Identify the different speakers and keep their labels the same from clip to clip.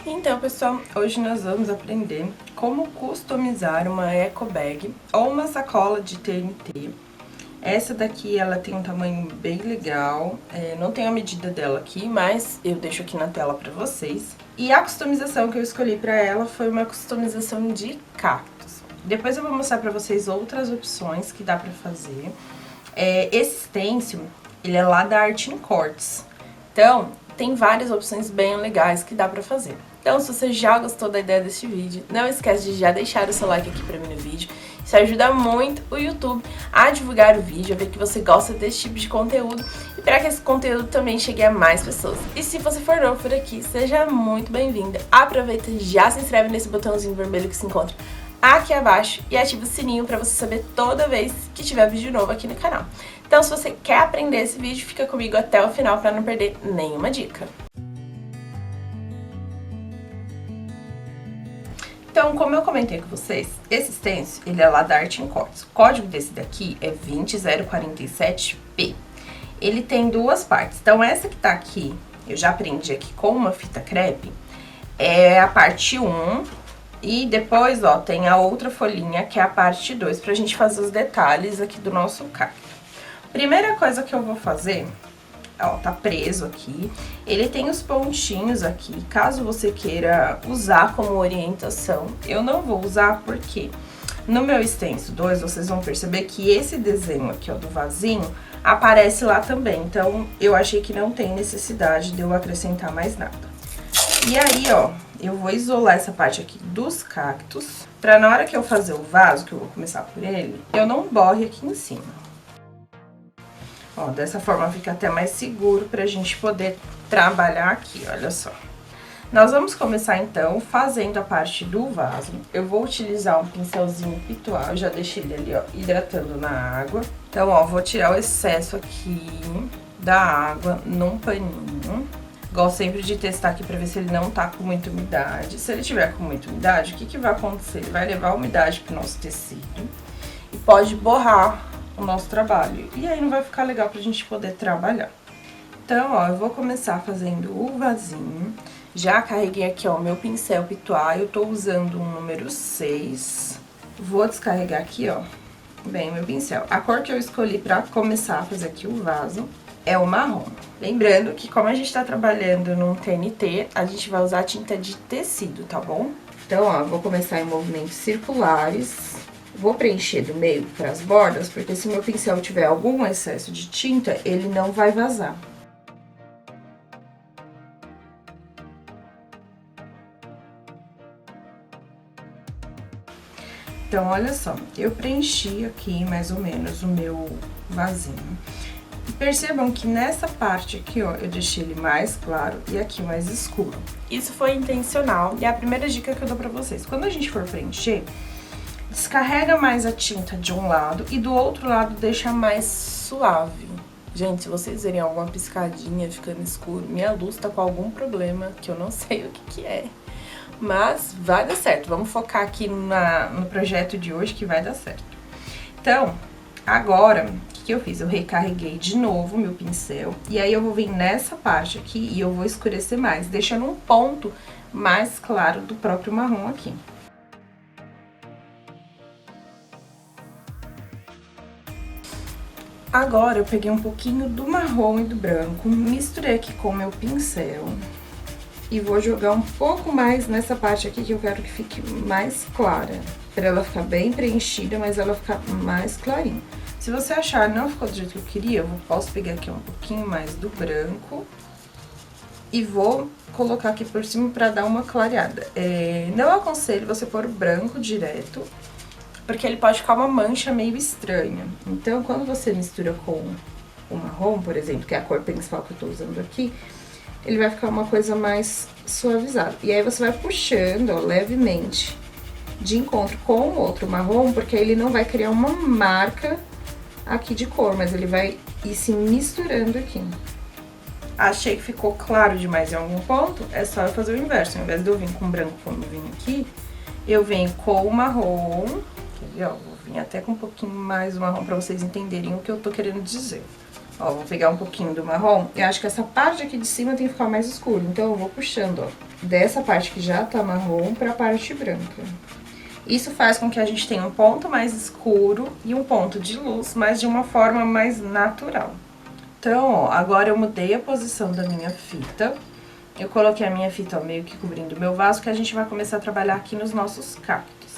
Speaker 1: Então, pessoal, hoje nós vamos aprender como customizar uma eco bag ou uma sacola de TNT. Essa daqui, ela tem um tamanho bem legal, não tenho a medida dela aqui, mas eu deixo aqui na tela pra vocês. E a customização que eu escolhi pra ela foi uma customização de cactos. Depois eu vou mostrar pra vocês outras opções que dá pra fazer. Esse stencil, ele é lá da Art in Quartz. Então, tem várias opções bem legais que dá pra fazer. Então, se você já gostou da ideia desse vídeo, não esquece de já deixar o seu like aqui pra mim no vídeo. Isso ajuda muito o YouTube a divulgar o vídeo, a ver que você gosta desse tipo de conteúdo e para que esse conteúdo também chegue a mais pessoas. E se você for novo por aqui, seja muito bem-vinda. Aproveita e já se inscreve nesse botãozinho vermelho que se encontra aqui abaixo e ativa o sininho para você saber toda vez que tiver vídeo novo aqui no canal. Então, se você quer aprender esse vídeo, fica comigo até o final para não perder nenhuma dica. Então, como eu comentei com vocês, esse stencil, ele é lá da Art in Quartz. O código desse daqui é 20047P. Ele tem duas partes. Então, essa que tá aqui, eu já prendi aqui com uma fita crepe, é a parte 1. E depois, ó, tem a outra folhinha, que é a parte 2, pra gente fazer os detalhes aqui do nosso cacto. Primeira coisa que eu vou fazer, ó, tá preso aqui. Ele tem os pontinhos aqui, caso você queira usar como orientação. Eu não vou usar porque no meu stencil 2, vocês vão perceber que esse desenho aqui, ó, do vasinho, aparece lá também. Então, eu achei que não tem necessidade de eu acrescentar mais nada. E aí, ó, eu vou isolar essa parte aqui dos cactos, pra na hora que eu fazer o vaso, que eu vou começar por ele, eu não borre aqui em cima. Ó, dessa forma fica até mais seguro pra gente poder trabalhar aqui, olha só. Nós vamos começar, então, fazendo a parte do vaso. Eu vou utilizar um pincelzinho pitual, eu já deixei ele ali, ó, hidratando na água. Então, ó, vou tirar o excesso aqui da água num paninho. Gosto sempre de testar aqui pra ver se ele não tá com muita umidade. Se ele tiver com muita umidade, o que que vai acontecer? Ele vai levar a umidade pro nosso tecido e pode borrar o nosso trabalho. E aí não vai ficar legal pra gente poder trabalhar. Então, ó, eu vou começar fazendo o vasinho. Já carreguei aqui, ó, o meu pincel pituar. Eu tô usando um número 6. Vou descarregar aqui, ó, bem o meu pincel. A cor que eu escolhi pra começar a fazer aqui o vaso é o marrom. Lembrando que como a gente tá trabalhando num TNT, a gente vai usar tinta de tecido, tá bom? Então, ó, vou começar em movimentos circulares. Vou preencher do meio para as bordas, porque se meu pincel tiver algum excesso de tinta, ele não vai vazar. Então, olha só, eu preenchi aqui mais ou menos o meu vasinho. E percebam que nessa parte aqui, ó, eu deixei ele mais claro e aqui mais escuro. Isso foi intencional e é a primeira dica que eu dou pra vocês. Quando a gente for preencher, descarrega mais a tinta de um lado e do outro lado deixa mais suave. Gente, se vocês verem alguma piscadinha ficando escuro, minha luz tá com algum problema, que eu não sei o que é. Mas vai dar certo, vamos focar aqui no projeto de hoje que vai dar certo. Então, agora, o que eu fiz? Eu recarreguei de novo o meu pincel e aí eu vou vir nessa parte aqui e eu vou escurecer mais, deixando um ponto mais claro do próprio marrom aqui. Agora, eu peguei um pouquinho do marrom e do branco, misturei aqui com o meu pincel e vou jogar um pouco mais nessa parte aqui que eu quero que fique mais clara, pra ela ficar bem preenchida, mas ela ficar mais clarinha. Se você achar não ficou do jeito que eu queria, eu posso pegar aqui um pouquinho mais do branco e vou colocar aqui por cima pra dar uma clareada. Não aconselho você pôr o branco direto, porque ele pode ficar uma mancha meio estranha. Então, quando você mistura com o marrom, por exemplo, que é a cor principal que eu tô usando aqui, ele vai ficar uma coisa mais suavizada. E aí, você vai puxando, ó, levemente de encontro com o outro marrom, porque aí ele não vai criar uma marca aqui de cor, mas ele vai ir se misturando aqui. Achei que ficou claro demais em algum ponto, é só eu fazer o inverso. Ao invés de eu vir com branco como eu vim aqui, eu venho com o marrom. Ó, vou vir até com um pouquinho mais do marrom pra vocês entenderem o que eu tô querendo dizer. Ó, vou pegar um pouquinho do marrom. Eu acho que essa parte aqui de cima tem que ficar mais escuro. Então, eu vou puxando, ó, dessa parte que já tá marrom pra parte branca. Isso faz com que a gente tenha um ponto mais escuro e um ponto de luz, mas de uma forma mais natural. Então, ó, agora eu mudei a posição da minha fita. Eu coloquei a minha fita, ó, meio que cobrindo o meu vaso, que a gente vai começar a trabalhar aqui nos nossos cactos.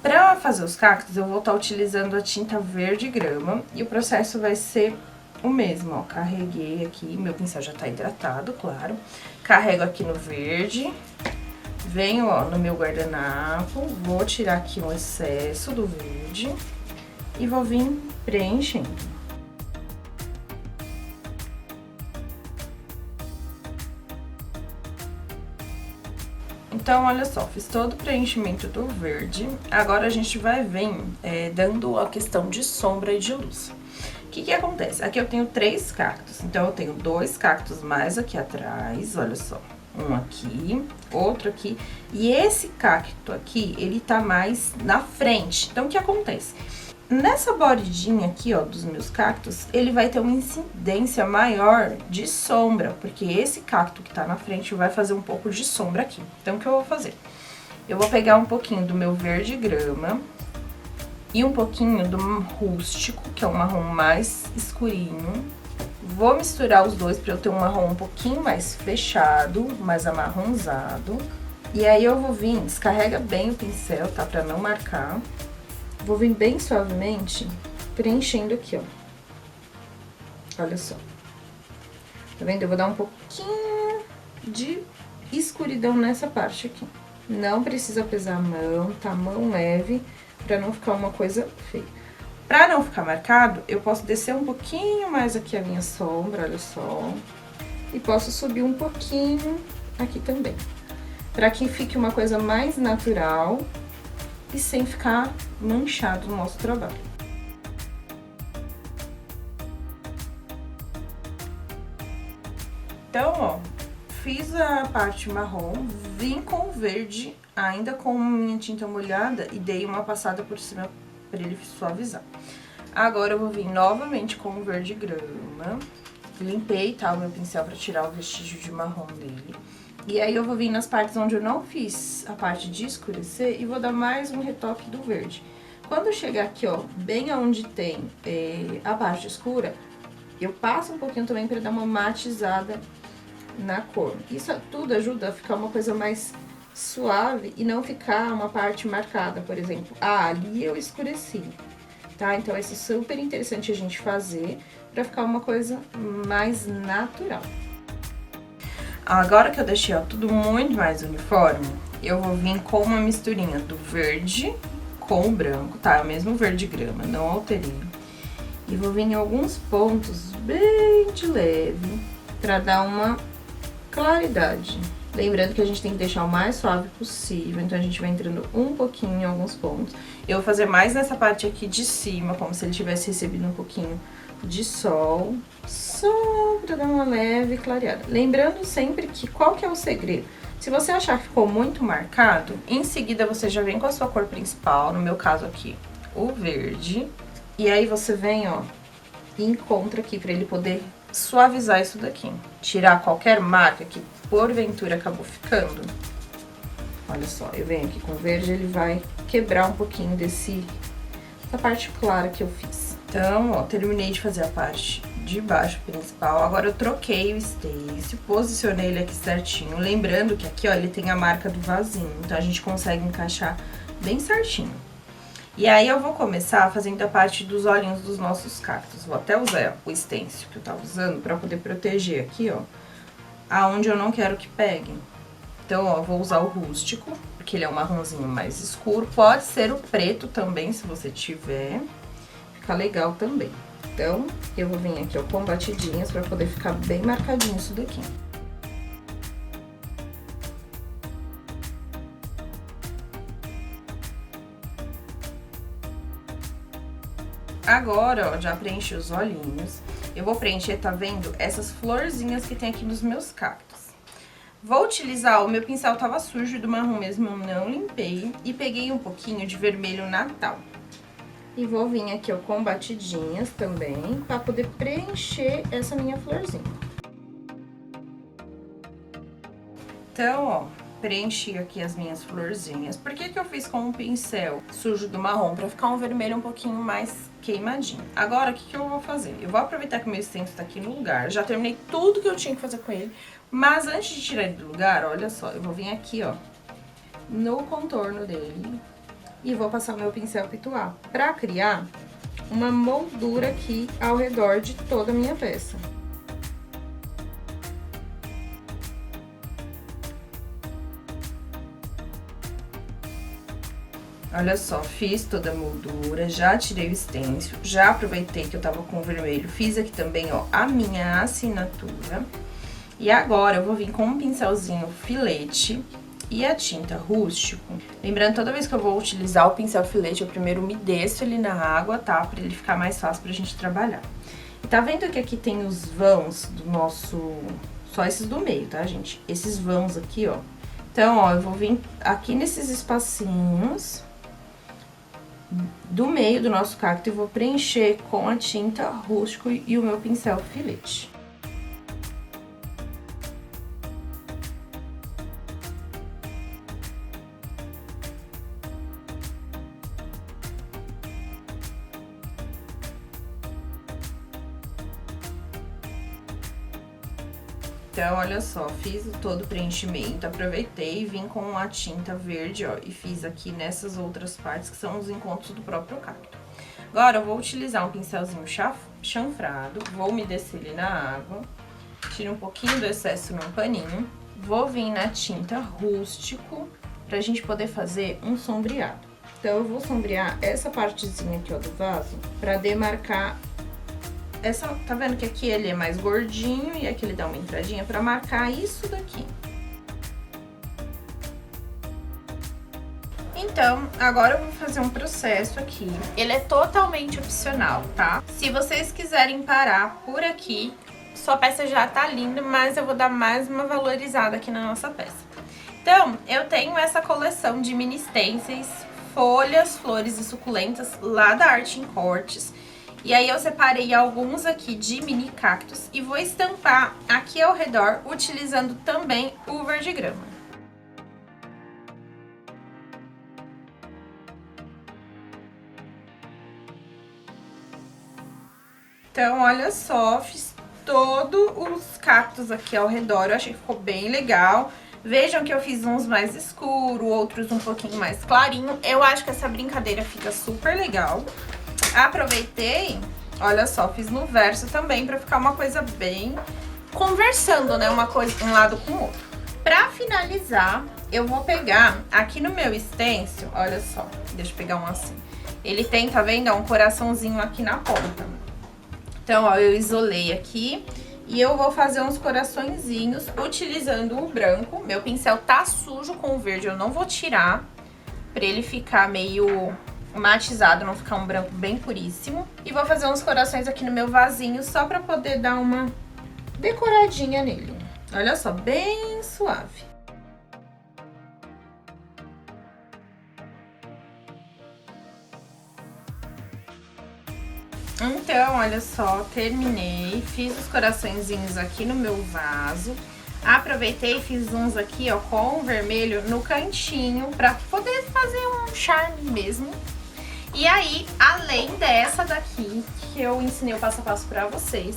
Speaker 1: Pra fazer os cactos, eu vou estar utilizando a tinta verde grama e o processo vai ser o mesmo, ó. Carreguei aqui, meu pincel já tá hidratado, claro. Carrego aqui no verde. Venho, ó, no meu guardanapo, vou tirar aqui um excesso do verde e vou vir preenchendo. Então, olha só, fiz todo o preenchimento do verde. Agora, a gente vai vir dando a questão de sombra e de luz. O que acontece? Aqui eu tenho 3 cactos, então eu tenho 2 cactos mais aqui atrás, olha só. Um aqui, outro aqui, e esse cacto aqui, ele tá mais na frente. Então, o que acontece? Nessa bordinha aqui, ó, dos meus cactos, ele vai ter uma incidência maior de sombra, porque esse cacto que tá na frente vai fazer um pouco de sombra aqui. Então, o que eu vou fazer? Eu vou pegar um pouquinho do meu verde grama e um pouquinho do rústico, que é um marrom mais escurinho. Vou misturar os dois pra eu ter um marrom um pouquinho mais fechado, mais amarronzado. E aí, eu vou vir, descarrega bem o pincel, tá? Pra não marcar. Vou vir bem suavemente, preenchendo aqui, ó. Olha só. Tá vendo? Eu vou dar um pouquinho de escuridão nessa parte aqui. Não precisa pesar a mão, tá? Mão leve, pra não ficar uma coisa feia. Pra não ficar marcado, eu posso descer um pouquinho mais aqui a minha sombra, olha só. E posso subir um pouquinho aqui também. Pra que fique uma coisa mais natural e sem ficar manchado no nosso trabalho. Então, ó, fiz a parte marrom, vim com o verde, ainda com minha tinta molhada, e dei uma passada por cima pra ele suavizar. Agora, eu vou vir novamente com o verde grama. Limpei, tá, o meu pincel pra tirar o vestígio de marrom dele. E aí, eu vou vir nas partes onde eu não fiz a parte de escurecer e vou dar mais um retoque do verde. Quando eu chegar aqui, ó, bem aonde tem a parte escura, eu passo um pouquinho também pra dar uma matizada na cor. Isso tudo ajuda a ficar uma coisa mais suave e não ficar uma parte marcada, por exemplo. Ah, ali eu escureci, tá? Então, isso é super interessante a gente fazer pra ficar uma coisa mais natural. Agora que eu deixei, ó, tudo muito mais uniforme, eu vou vir com uma misturinha do verde com o branco, tá? É o mesmo verde grama, não alterei. E vou vir em alguns pontos bem de leve, pra dar uma claridade. Lembrando que a gente tem que deixar o mais suave possível, então a gente vai entrando um pouquinho em alguns pontos. Eu vou fazer mais nessa parte aqui de cima, como se ele tivesse recebido um pouquinho de sol, só pra dar uma leve clareada. Lembrando sempre que qual que é o segredo? Se você achar que ficou muito marcado, em seguida você já vem com a sua cor principal, no meu caso aqui, o verde. E aí você vem, ó, e encontra aqui pra ele poder suavizar isso daqui. Tirar qualquer marca que porventura acabou ficando. Olha só, eu venho aqui com o verde, ele vai quebrar um pouquinho dessa parte clara que eu fiz. Então, ó, terminei de fazer a parte de baixo principal. Agora, eu troquei o stencil, posicionei ele aqui certinho. Lembrando que aqui, ó, ele tem a marca do vasinho. Então, a gente consegue encaixar bem certinho. E aí, eu vou começar fazendo a parte dos olhinhos dos nossos cactos. Vou até usar o stencil que eu tava usando pra poder proteger aqui, ó, aonde eu não quero que pegue. Então, ó, vou usar o rústico, porque ele é um marronzinho mais escuro. Pode ser o preto também, se você tiver. Fica legal também. Então, eu vou vir aqui, ó, com batidinhas pra poder ficar bem marcadinho isso daqui. Agora, ó, já preenchi os olhinhos. Eu vou preencher, tá vendo? Essas florzinhas que tem aqui nos meus cactos. Vou utilizar, o meu pincel tava sujo do marrom mesmo, eu não limpei. E peguei um pouquinho de vermelho Natal. E vou vir aqui, ó, com batidinhas também, pra poder preencher essa minha florzinha. Então, ó, preenchi aqui as minhas florzinhas. Por que que eu fiz com um pincel sujo do marrom? Pra ficar um vermelho um pouquinho mais queimadinho. Agora, o que que eu vou fazer? Eu vou aproveitar que o meu stencil tá aqui no lugar. Já terminei tudo que eu tinha que fazer com ele. Mas antes de tirar ele do lugar, olha só, eu vou vir aqui, ó, no contorno dele. E vou passar o meu pincel pituá pra criar uma moldura aqui ao redor de toda a minha peça. Olha só, fiz toda a moldura, já tirei o stencil, já aproveitei que eu tava com o vermelho, fiz aqui também, ó, a minha assinatura. E agora eu vou vir com um pincelzinho filete e a tinta rústico. Lembrando, toda vez que eu vou utilizar o pincel filete, eu primeiro umedeço ele na água, tá? Pra ele ficar mais fácil pra gente trabalhar. E tá vendo que aqui tem os vãos do nosso... Só esses do meio, tá, gente? Esses vãos aqui, ó. Então, ó, eu vou vir aqui nesses espacinhos do meio do nosso cacto e vou preencher com a tinta rústico e o meu pincel filete. Então, olha só, fiz todo o preenchimento, aproveitei e vim com a tinta verde, ó, e fiz aqui nessas outras partes que são os encontros do próprio cacto. Agora, eu vou utilizar um pincelzinho chanfrado, vou umedecer ele na água, tiro um pouquinho do excesso num paninho, vou vir na tinta rústico pra gente poder fazer um sombreado. Então, eu vou sombrear essa partezinha aqui, ó, do vaso, pra demarcar essa, tá vendo que aqui ele é mais gordinho e aqui ele dá uma entradinha pra marcar isso daqui. Então, agora eu vou fazer um processo aqui. Ele é totalmente opcional, tá? Se vocês quiserem parar por aqui, sua peça já tá linda, mas eu vou dar mais uma valorizada aqui na nossa peça. Então, eu tenho essa coleção de mini stencils, folhas, flores e suculentas lá da Arte em Cortes. E aí eu separei alguns aqui de mini cactos e vou estampar aqui ao redor, utilizando também o verde grama. Então, olha só, fiz todos os cactos aqui ao redor, eu achei que ficou bem legal. Vejam que eu fiz uns mais escuro, outros um pouquinho mais clarinho. Eu acho que essa brincadeira fica super legal. Aproveitei, olha só, fiz no verso também pra ficar uma coisa bem conversando, né, uma coisa, um lado com o outro. Pra finalizar, eu vou pegar aqui no meu stencil, olha só, deixa eu pegar um assim. Ele tem, tá vendo, um coraçãozinho aqui na ponta. Então, ó, eu isolei aqui e eu vou fazer uns coraçõezinhos utilizando o branco. Meu pincel tá sujo com o verde, eu não vou tirar, pra ele ficar meio matizado, não ficar um branco bem puríssimo. E vou fazer uns corações aqui no meu vasinho, só pra poder dar uma decoradinha nele. Olha só, bem suave. Então, olha só, terminei, fiz os coraçõezinhos aqui no meu vaso. Aproveitei e fiz uns aqui, ó, com vermelho no cantinho, pra poder fazer um charme mesmo. E aí, além dessa daqui, que eu ensinei o passo a passo pra vocês,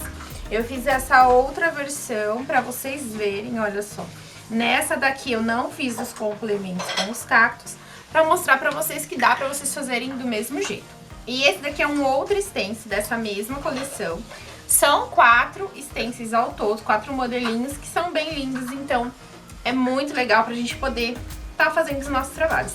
Speaker 1: eu fiz essa outra versão pra vocês verem, olha só. Nessa daqui eu não fiz os complementos com os cactos, pra mostrar pra vocês que dá pra vocês fazerem do mesmo jeito. E esse daqui é um outro stencil dessa mesma coleção. São 4 stencils ao todo, 4 modelinhos que são bem lindos, então é muito legal pra gente poder tá fazendo os nossos trabalhos.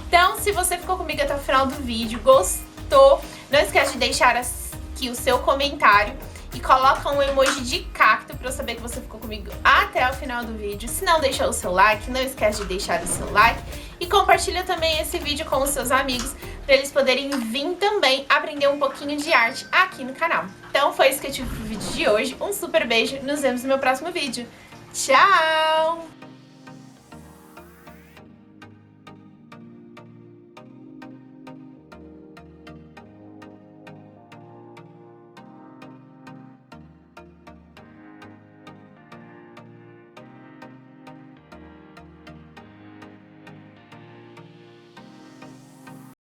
Speaker 1: Então, se você ficou comigo até o final do vídeo, gostou, não esquece de deixar aqui o seu comentário e coloca um emoji de cacto pra eu saber que você ficou comigo até o final do vídeo. Se não deixou o seu like, não esquece de deixar o seu like e compartilha também esse vídeo com os seus amigos pra eles poderem vir também aprender um pouquinho de arte aqui no canal. Então foi isso que eu tive pro vídeo de hoje, um super beijo, nos vemos no meu próximo vídeo. Tchau!